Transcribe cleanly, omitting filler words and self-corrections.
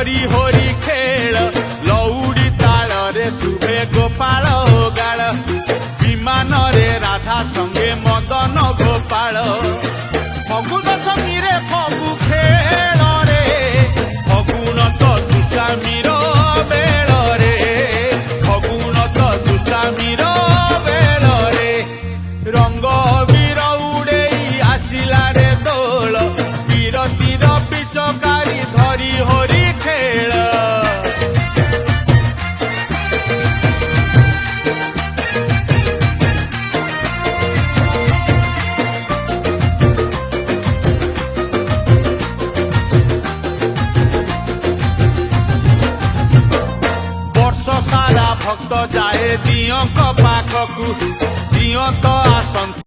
धरी होरी खेल लौड़ी ताଳରେ शुभे गोपाल गाल विमान रे राधा संगे मदन गोपाल फगु दशमी रे फगु खेल रे फगुन तो दुष्टामीर बेल रे फगुन तो दुष्टामीर बेल रे रंग वीर उड़े आसिला रे दोल बीरतीर पिचकारी धरी होरी खेल सारा भक्त जाए दियों पाखकू दियों तो आसंत